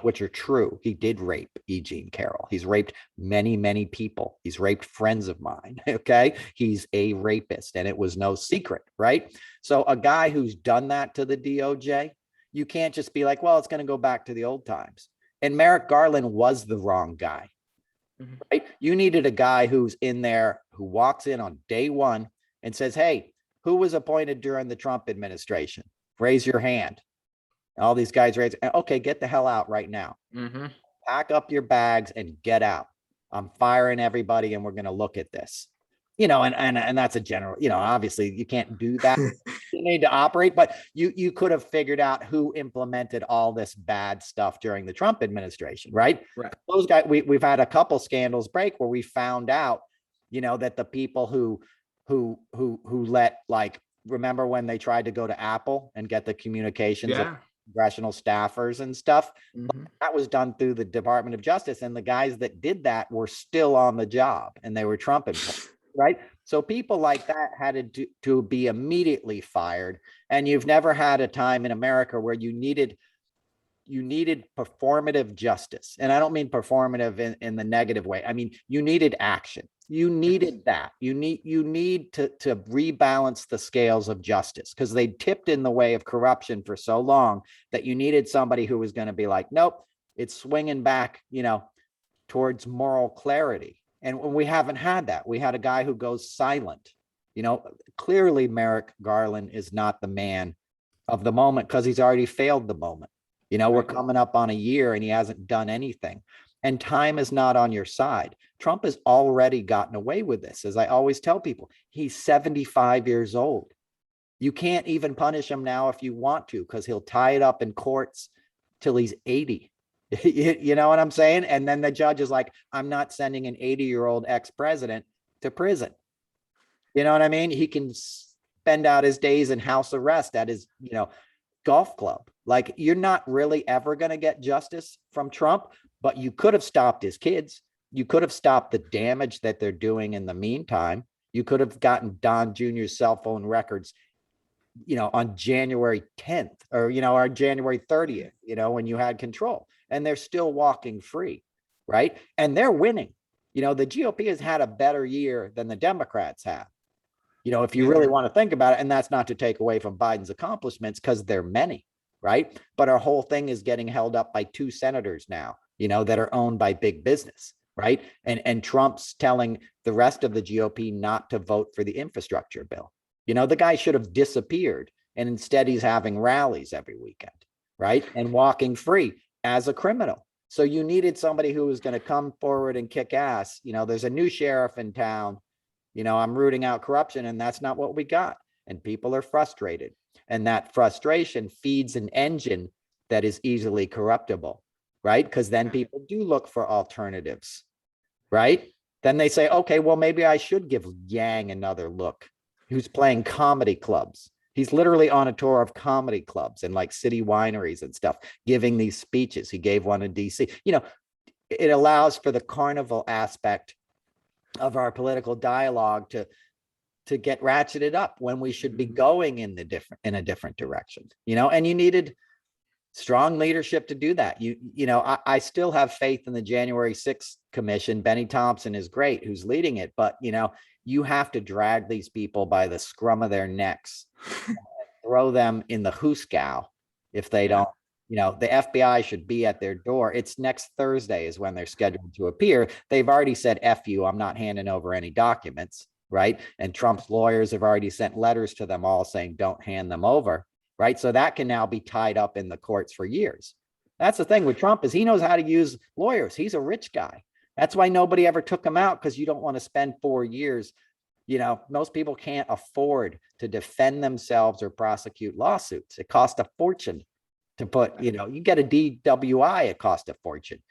which are true. He did rape E. Jean Carroll. He's raped many, many people. He's raped friends of mine. Okay. He's a rapist, and it was no secret, right? So a guy who's done that to the DOJ, you can't just be like, well, it's going to go back to the old times. And Merrick Garland was the wrong guy, right? You needed a guy who's in there, who walks in on day one and says, hey, who was appointed during the Trump administration? Raise your hand. All these guys raise, okay, get the hell out right now. Pack up your bags and get out. I'm firing everybody, and we're going to look at this. And that's a general, obviously you can't do that. You need to operate, but you could have figured out who implemented all this bad stuff during the Trump administration, right? Right. Those guys, we've had a couple scandals break where we found out, that the people who let, like, remember when they tried to go to Apple and get the communications of congressional staffers and stuff? That was done through the Department of Justice, and the guys that did that were still on the job, and they were Trump employees, right? So people like that had to be immediately fired. And you've never had a time in America where you needed performative justice. And I don't mean performative in the negative way. I mean, you needed action. You needed that. You need to rebalance the scales of justice, because they tipped in the way of corruption for so long that you needed somebody who was going to be like, nope, it's swinging back, towards moral clarity. And we haven't had that. We had a guy who goes silent. Clearly Merrick Garland is not the man of the moment, because he's already failed the moment. We're coming up on a year and he hasn't done anything. And time is not on your side. Trump has already gotten away with this. As I always tell people, he's 75 years old. You can't even punish him now if you want to, because he'll tie it up in courts till he's 80. You know what I'm saying? And then the judge is like, I'm not sending an 80-year-old ex-president to prison. You know what I mean? He can spend out his days in house arrest at his, golf club. Like, you're not really ever going to get justice from Trump, but you could have stopped his kids. You could have stopped the damage that they're doing in the meantime. You could have gotten Don Jr.'s cell phone records, on January 10th or, or January 30th, when you had control, and they're still walking free. Right. And they're winning. The GOP has had a better year than the Democrats have. If you really want to think about it, and that's not to take away from Biden's accomplishments, because they're many, right? But our whole thing is getting held up by 2 senators now, that are owned by big business, right? And Trump's telling the rest of the GOP not to vote for the infrastructure bill. The guy should have disappeared, and instead he's having rallies every weekend, right? And walking free as a criminal. So you needed somebody who was going to come forward and kick ass. There's a new sheriff in town. I'm rooting out corruption, and that's not what we got. And people are frustrated. And that frustration feeds an engine that is easily corruptible, right? Because then people do look for alternatives, right? Then they say, okay, well, maybe I should give Yang another look, who's playing comedy clubs. He's literally on a tour of comedy clubs and like city wineries and stuff, giving these speeches. He gave one in DC. It allows for the carnival aspect of our political dialogue to get ratcheted up when we should be going in a different direction, and you needed strong leadership to do that. I still have faith in the January 6th commission. Benny Thompson is great, who's leading it, but you have to drag these people by the scrum of their necks, throw them in the hoosegow if they don't. The FBI should be at their door. It's next Thursday is when they're scheduled to appear. They've already said, F you, I'm not handing over any documents, right? And Trump's lawyers have already sent letters to them all saying, don't hand them over, right? So that can now be tied up in the courts for years. That's the thing with Trump, is he knows how to use lawyers. He's a rich guy. That's why nobody ever took him out, because you don't want to spend 4 years. Most people can't afford to defend themselves or prosecute lawsuits. It costs a fortune to put, you get a DWI, it costs a fortune.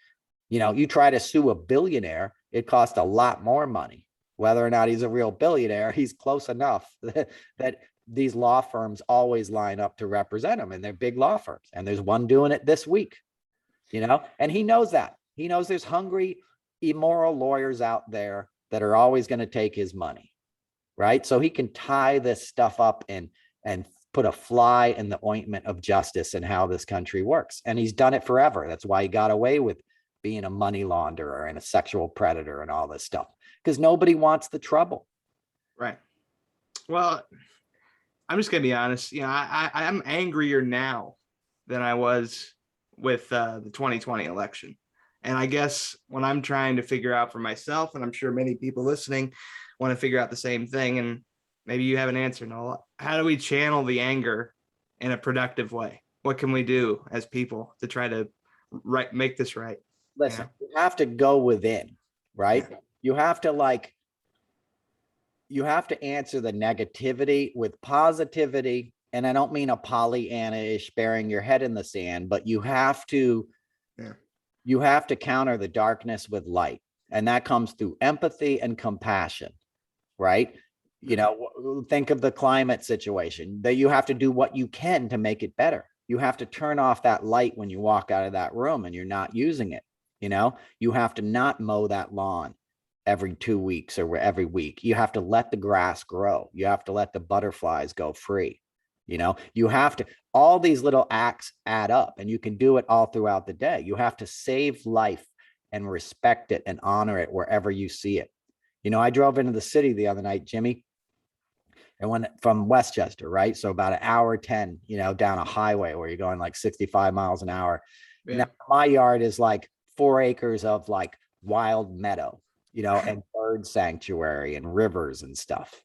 You try to sue a billionaire, it costs a lot more money. Whether or not he's a real billionaire, he's close enough that these law firms always line up to represent him, and they're big law firms. And there's one doing it this week, and he knows that. He knows there's hungry, immoral lawyers out there that are always going to take his money, right? So he can tie this stuff up and put a fly in the ointment of justice and how this country works. And he's done it forever. That's why he got away with being a money launderer and a sexual predator and all this stuff, because nobody wants the trouble. Right. Well, I'm just going to be honest. I'm angrier now than I was with the 2020 election. And I guess when I'm trying to figure out for myself, and I'm sure many people listening want to figure out the same thing, and maybe you have an answer, Noel. How do we channel the anger in a productive way? What can we do as people to try to make this right? Listen, you have to go within, right? Yeah. You have to answer the negativity with positivity. And I don't mean a Pollyanna-ish burying your head in the sand, but you have to counter the darkness with light. And that comes through empathy and compassion, right? Think of the climate situation, that you have to do what you can to make it better. You have to turn off that light when you walk out of that room and you're not using it. You have to not mow that lawn every 2 weeks or every week. You have to let the grass grow. You have to let the butterflies go free. You have to, all these little acts add up, and you can do it all throughout the day. You have to save life and respect it and honor it wherever you see it. I drove into the city the other night, Jimmy, and went from Westchester, right? So about an hour 10, down a highway where you're going like 65 miles an hour. Yeah. Now, my yard is like 4 acres of like wild meadow, and bird sanctuary and rivers and stuff,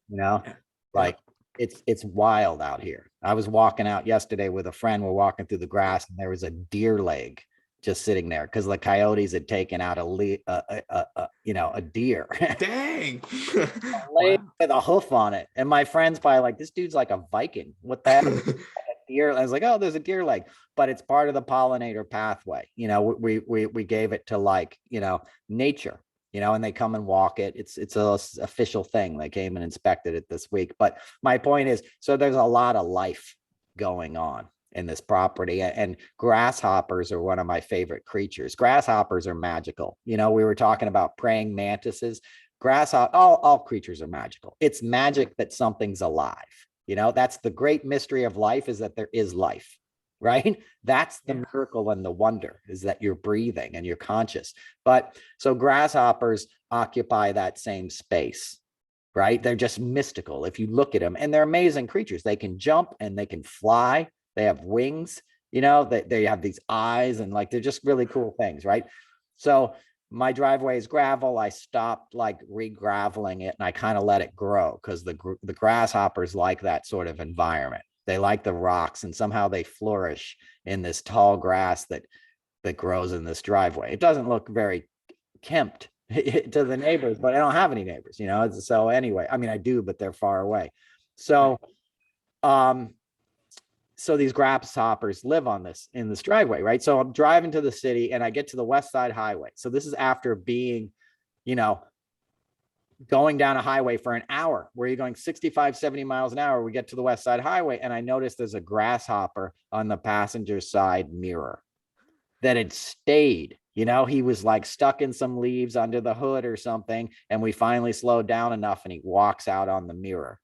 like it's wild out here. I was walking out yesterday with a friend. We're walking through the grass, and there was a deer leg just sitting there because the coyotes had taken out a deer. Dang. Wow. With a hoof on it. And my friend's probably like, this dude's like a Viking. What the heck? A deer. I was like, oh, there's a deer leg, but it's part of the pollinator pathway. We gave it to like, nature, and they come and walk it. It's a official thing. They came and inspected it this week. But my point is, so there's a lot of life going on in this property, and grasshoppers are one of my favorite creatures. Grasshoppers are magical. We were talking about praying mantises. All creatures are magical. It's magic that something's alive. That's the great mystery of life, is that there is life, right? That's the miracle and the wonder, is that you're breathing and you're conscious. But so grasshoppers occupy that same space, right? They're just mystical if you look at them, and they're amazing creatures. They can jump and they can fly. They have wings, they have these eyes, and like, they're just really cool things, right? So my driveway is gravel. I stopped like re-graveling it, and I kind of let it grow, because the grasshoppers like that sort of environment. They like the rocks, and somehow they flourish in this tall grass that grows in this driveway. It doesn't look very kempt to the neighbors, but I don't have any neighbors, so anyway, I mean, I do, but they're far away. So these grasshoppers live in this driveway, right? So I'm driving to the city, and I get to the West Side Highway. So this is after being, going down a highway for an hour where you're going 65, 70 miles an hour. We get to the West Side Highway, and I noticed there's a grasshopper on the passenger side mirror that had stayed. He was like stuck in some leaves under the hood or something. And we finally slowed down enough, and he walks out on the mirror.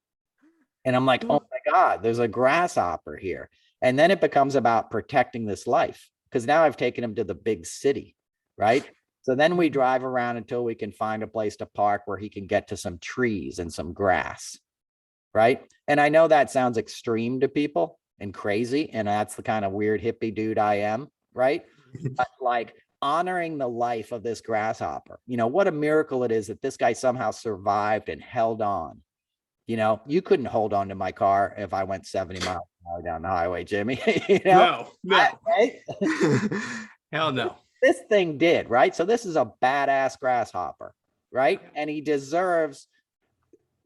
And I'm like, oh my God, there's a grasshopper here. And then it becomes about protecting this life, because now I've taken him to the big city, right? So then we drive around until we can find a place to park where he can get to some trees and some grass, right? And I know that sounds extreme to people and crazy, and that's the kind of weird hippie dude I am, right? But like honoring the life of this grasshopper, what a miracle it is that this guy somehow survived and held on. You couldn't hold on to my car if I went 70 miles an hour down the highway, Jimmy. No. Right? Hell no. This thing did, right? So this is a badass grasshopper, right? And he deserves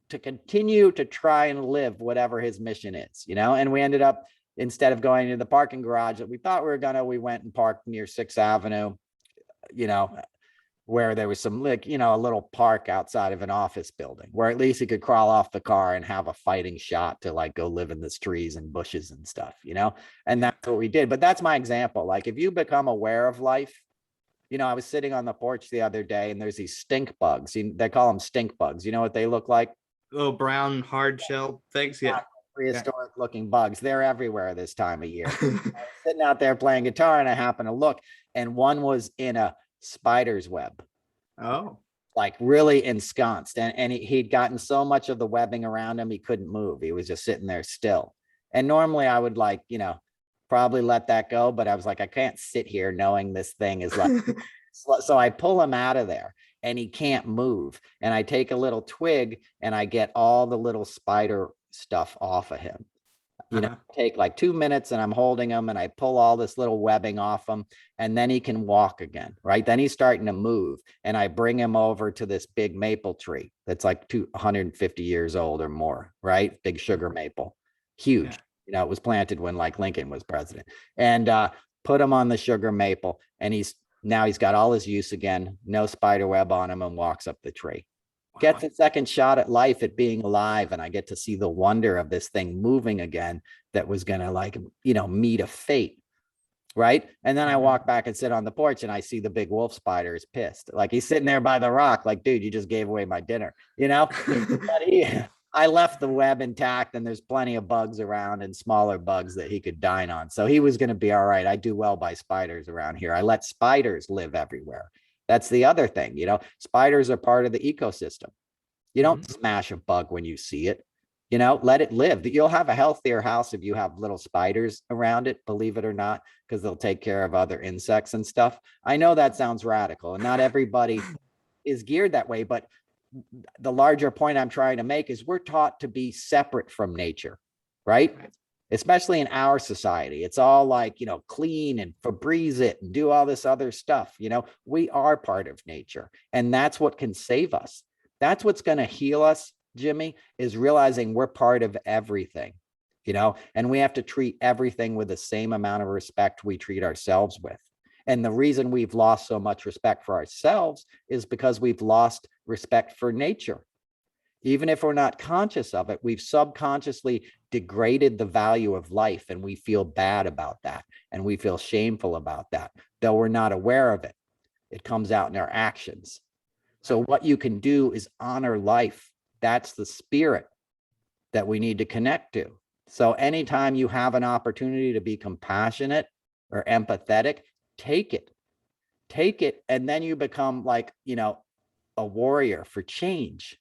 to continue to try and live whatever his mission is, and we ended up, instead of going to the parking garage that we thought we were gonna, we went and parked near 6th Avenue, where there was some, like, a little park outside of an office building where at least he could crawl off the car and have a fighting shot to like go live in the trees and bushes and stuff, and that's what we did. But that's my example. Like, if you become aware of life, I was sitting on the porch the other day and there's these stink bugs. They call them stink bugs. You know what they look like? Little brown hard shell things. Yeah. Prehistoric looking bugs. They're everywhere this time of year. I was sitting out there playing guitar and I happened to look, and one was in a spider's web. Oh. Like really ensconced. And he'd gotten so much of the webbing around him, he couldn't move. He was just sitting there still. And normally I would like, probably let that go. But I was like, I can't sit here knowing this thing is like, so I pull him out of there and he can't move. And I take a little twig and I get all the little spider stuff off of him. Take like 2 minutes and I'm holding him and I pull all this little webbing off him, and then he can walk again, right? Then he's starting to move, and I bring him over to this big maple tree that's like 250 years old or more, right? Big sugar maple, huge. It was planted when like Lincoln was president, and put him on the sugar maple, and he's got all his use again, no spider web on him, and walks up the tree. Gets a second shot at life, at being alive, and I get to see the wonder of this thing moving again that was gonna like, meet a fate, right? And then I walk back and sit on the porch and I see the big wolf spider is pissed. Like, he's sitting there by the rock like, dude, you just gave away my dinner, But I left the web intact, and there's plenty of bugs around and smaller bugs that he could dine on. So he was gonna be all right. I do well by spiders around here. I let spiders live everywhere. That's the other thing, spiders are part of the ecosystem. You don't smash a bug when you see it, let it live. You'll have a healthier house if you have little spiders around it, believe it or not, because they'll take care of other insects and stuff. I know that sounds radical and not everybody is geared that way, but the larger point I'm trying to make is we're taught to be separate from nature, right? Especially in our society. It's all like, clean and Febreze it and do all this other stuff. We are part of nature, and that's what can save us. That's what's going to heal us, Jimmy, is realizing we're part of everything, and we have to treat everything with the same amount of respect we treat ourselves with. And the reason we've lost so much respect for ourselves is because we've lost respect for nature. Even if we're not conscious of it, we've subconsciously degraded the value of life, and we feel bad about that, and we feel shameful about that, though we're not aware of it. It comes out in our actions. So what you can do is honor life. That's the spirit that we need to connect to. So anytime you have an opportunity to be compassionate or empathetic, take it. And then you become like, a warrior for change.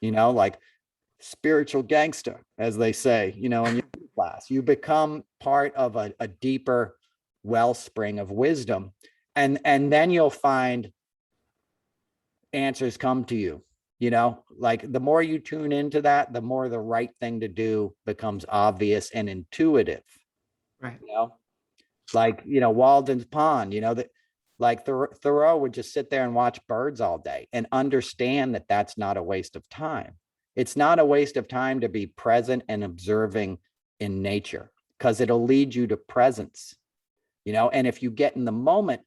Like spiritual gangster, as they say, in your class. You become part of a deeper wellspring of wisdom. And then you'll find answers come to you, like the more you tune into that, the more the right thing to do becomes obvious and intuitive. Right. Like, Walden's Pond, that like Thoreau would just sit there and watch birds all day and understand that that's not a waste of time. It's not a waste of time to be present and observing in nature, because it'll lead you to presence, and if you get in the moment,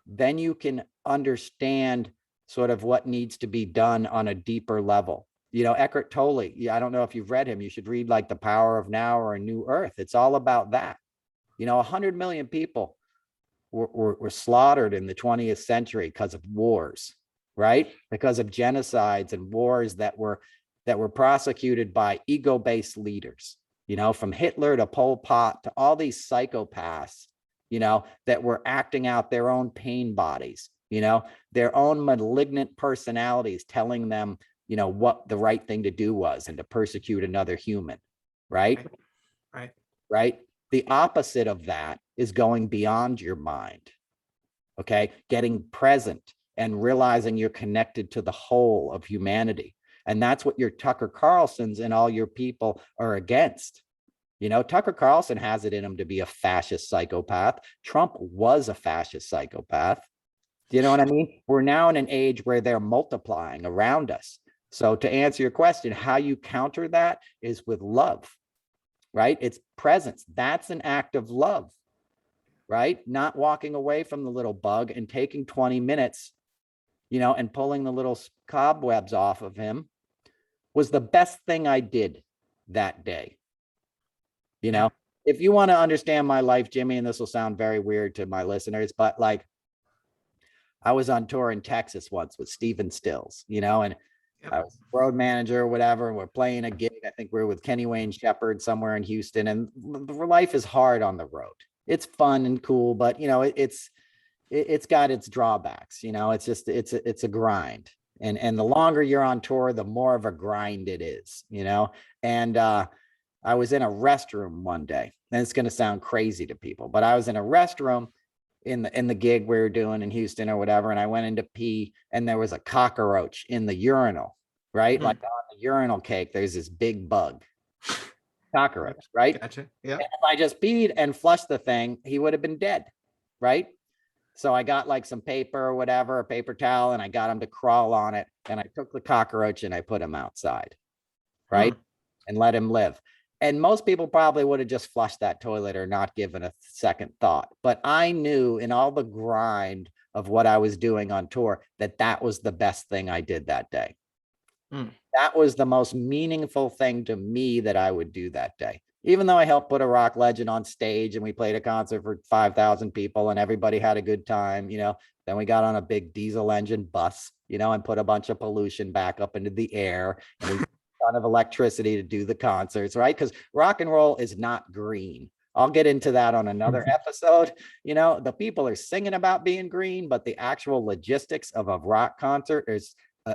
then you can understand sort of what needs to be done on a deeper level. Eckhart Tolle, I don't know if you've read him, you should read like The Power of Now or A New Earth. It's all about that. 100 million people were slaughtered in the 20th century because of wars, right? Because of genocides and wars that were prosecuted by ego-based leaders. from Hitler to Pol Pot to all these psychopaths, that were acting out their own pain bodies, their own malignant personalities telling them, what the right thing to do was and to persecute another human, right? Right. Right. The opposite of that is going beyond your mind, okay? Getting present and realizing you're connected to the whole of humanity. And that's what your Tucker Carlsons and all your people are against. Tucker Carlson has it in him to be a fascist psychopath. Trump was a fascist psychopath. Do you know what I mean? We're now in an age where they're multiplying around us. So to answer your question, how you counter that is with love, right? It's presence. That's an act of love, right? Not walking away from the little bug and taking 20 minutes, and pulling the little cobwebs off of him was the best thing I did that day. If you want to understand my life, Jimmy, and this will sound very weird to my listeners, but like I was on tour in Texas once with Steven Stills, and I was road manager or whatever, and we're playing a gig. I think we were with Kenny Wayne Shepherd somewhere in Houston, and life is hard on the road. It's fun and cool, but it's got its drawbacks. It's a grind. And the longer you're on tour, the more of a grind it is, and I was in a restroom one day, and it's going to sound crazy to people, but I was in a restroom in the gig we were doing in Houston or whatever. And I went into pee, and there was a cockroach in the urinal, right? Like on the urinal cake, there's this big bug, cockroach, right? Gotcha. Yeah. And if I just peed and flushed the thing, he would have been dead, right? So I got like some paper or whatever, a paper towel, and I got him to crawl on it. And I took the cockroach and I put him outside, right? And let him live. And most people probably would have just flushed that toilet or not given a second thought. But I knew in all the grind of what I was doing on tour that was the best thing I did that day. That was the most meaningful thing to me that I would do that day. Even though I helped put a rock legend on stage and we played a concert for 5,000 people and everybody had a good time, then we got on a big diesel engine bus, and put a bunch of pollution back up into the air. And we ton of electricity to do the concerts, right? Because rock and roll is not green. I'll get into that on another episode. The people are singing about being green, but the actual logistics of a rock concert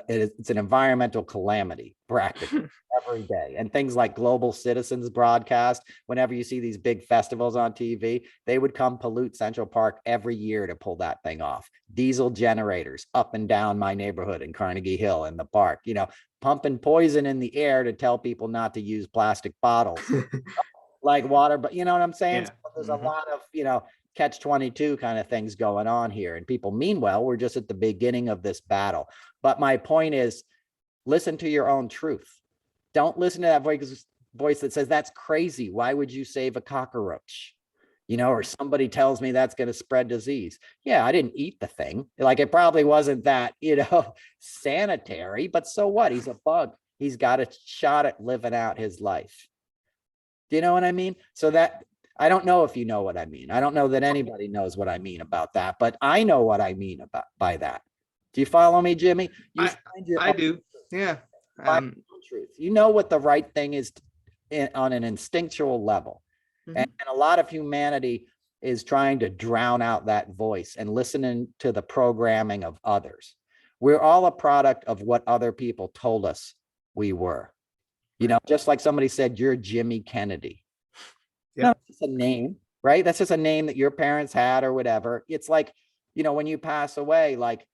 it's an environmental calamity practically every day. And things like Global Citizens broadcast, whenever you see these big festivals on TV, they would come pollute Central Park every year to pull that thing off. Diesel generators up and down my neighborhood in Carnegie Hill in the park, pumping poison in the air to tell people not to use plastic bottles like water. But you know what I'm saying? Yeah. So there's a lot of, catch-22 kind of things going on here. And people mean well. We're just at the beginning of this battle. But my point is, listen to your own truth. Don't listen to that voice that says, that's crazy. Why would you save a cockroach? Or somebody tells me that's going to spread disease. Yeah, I didn't eat the thing. Like, it probably wasn't that, sanitary, but so what? He's a bug. He's got a shot at living out his life. Do you know what I mean? So that, I don't know if you know what I mean. I don't know that anybody knows what I mean about that, but I know what I mean by that. Do you follow me, Jimmy? I do. Yeah. Truth. You know what the right thing is on an instinctual level. And a lot of humanity is trying to drown out that voice and listening to the programming of others. We're all a product of what other people told us we were. Just like somebody said, you're Jimmy Kennedy. No, it's just a name, right? That's just a name that your parents had or whatever. It's like, when you pass away, like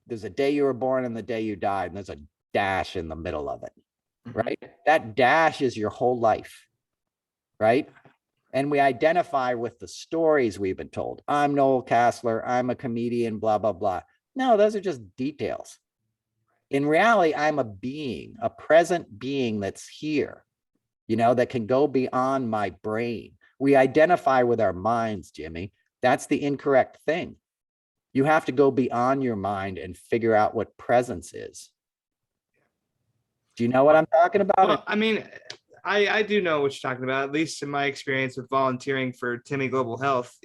there's a day you were born and the day you died, and there's a dash in the middle of it, right? That dash is your whole life, right? And we identify with the stories we've been told. I'm Noel Casler. I'm a comedian, blah, blah, blah. No, those are just details. In reality, I'm a being, a present being that's here, that can go beyond my brain. We identify with our minds, Jimmy. That's the incorrect thing. You have to go beyond your mind and figure out what presence is. Do you know what I'm talking about? Well, I mean, I do know what you're talking about, at least in my experience with volunteering for Timmy Global Health.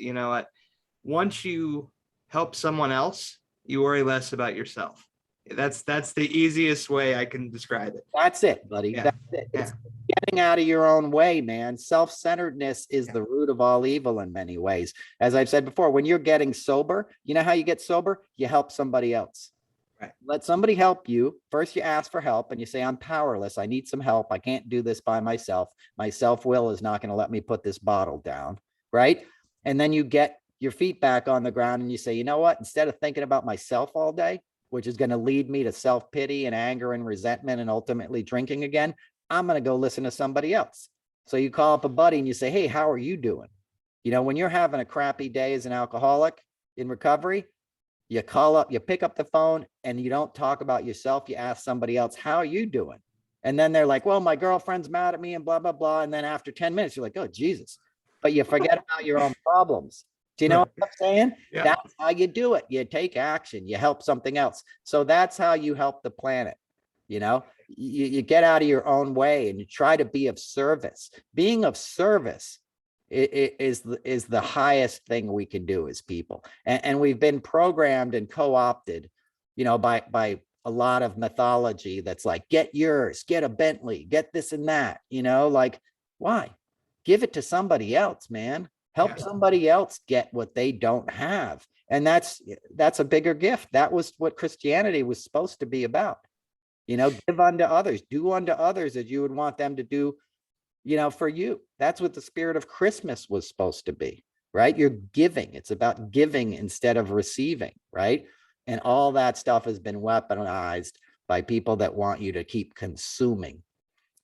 Once you help someone else, you worry less about yourself. That's the easiest way I can describe it. That's it, buddy. Yeah. That's it. Yeah. It's getting out of your own way, man. Self-centeredness is Yeah. the root of all evil in many ways. As I've said before, when you're getting sober, you know how you get sober? You help somebody else. Right. Let somebody help you. First, you ask for help and you say, I'm powerless. I need some help. I can't do this by myself. My self-will is not going to let me put this bottle down. Right. And then you get your feet back on the ground and you say, you know what? Instead of thinking about myself all day, which is going to lead me to self-pity and anger and resentment and ultimately drinking again, I'm going to go listen to somebody else. So you call up a buddy and you say, hey, how are you doing? You know, when you're having a crappy day as an alcoholic in recovery, you call up, you pick up the phone and you don't talk about yourself. You ask somebody else, how are you doing? And then they're like, well, my girlfriend's mad at me and blah, blah, blah. And then after 10 minutes, you're like, oh, Jesus. But you forget about your own problems. Do you know what I'm saying? Yeah. That's how you do it. You take action, you help something else. So that's how you help the planet. You know, you get out of your own way and you try to be of service. Being of service is the highest thing we can do as people. And we've been programmed and co-opted, you know, by a lot of mythology that's like, get yours, get a Bentley, get this and that, you know, like, why? Give it to somebody else, man. Help somebody else get what they don't have. And that's a bigger gift. That was what Christianity was supposed to be about. You know, give unto others, do unto others as you would want them to do, you know, for you. That's what the spirit of Christmas was supposed to be, right? You're giving. It's about giving instead of receiving, right? And all that stuff has been weaponized by people that want you to keep consuming,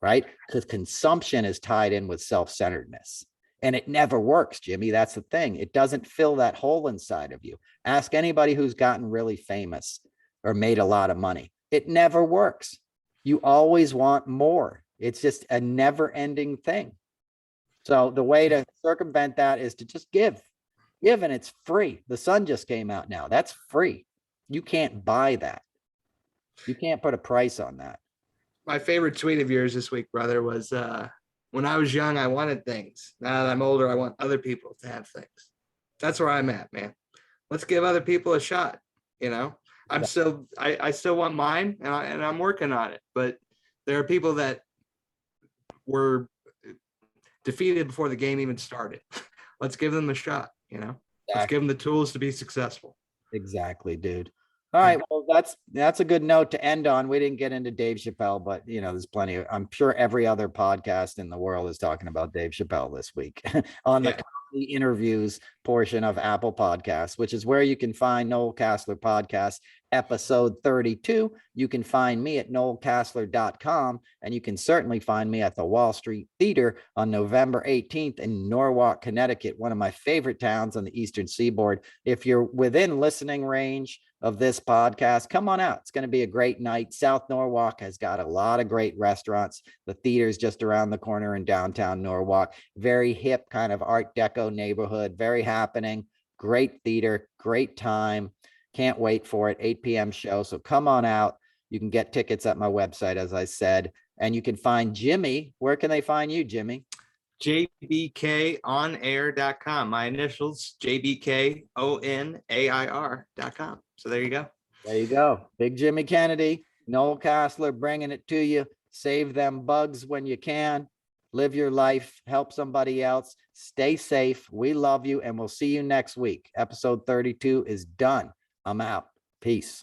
right? Because consumption is tied in with self-centeredness. And it never works, Jimmy. That's the thing. It doesn't fill that hole inside of you. Ask anybody who's gotten really famous or made a lot of money. It never works. You always want more. It's just a never-ending thing. So the way to circumvent that is to just give. Give, and it's free. The sun just came out now. That's free. You can't buy that. You can't put a price on that. My favorite tweet of yours this week, brother, was when I was young, I wanted things. Now that I'm older, I want other people to have things. That's where I'm at, man. Let's give other people a shot. You know, I still want mine, and I'm working on it. But there are people that were defeated before the game even started. Let's give them a shot. You know, let's give them the tools to be successful. Exactly, dude. All right, well, that's a good note to end on. We didn't get into Dave Chappelle, but you know, there's plenty of, I'm sure every other podcast in the world is talking about Dave Chappelle this week on the comedy interviews portion of Apple Podcasts, which is where you can find Noel Casler podcast episode 32. You can find me at noelcasler.com, and you can certainly find me at the Wall Street Theater on November 18th in Norwalk, Connecticut, one of my favorite towns on the Eastern Seaboard. If you're within listening range of this podcast, come on out. It's going to be a great night. South Norwalk has got a lot of great restaurants. The theater's just around the corner in downtown Norwalk. Very hip kind of Art Deco neighborhood, very happening. Great theater, great time. Can't wait for it. 8 p.m. show. So come on out. You can get tickets at my website, as I said, and you can find Jimmy. Where can they find you, Jimmy? jbkonair.com. My initials, jbkonair.com. So there you go. There you go. Big Jimmy Kennedy, Noel Casler bringing it to you. Save them bugs when you can. Live your life. Help somebody else. Stay safe. We love you, and we'll see you next week. Episode 32 is done. I'm out. Peace.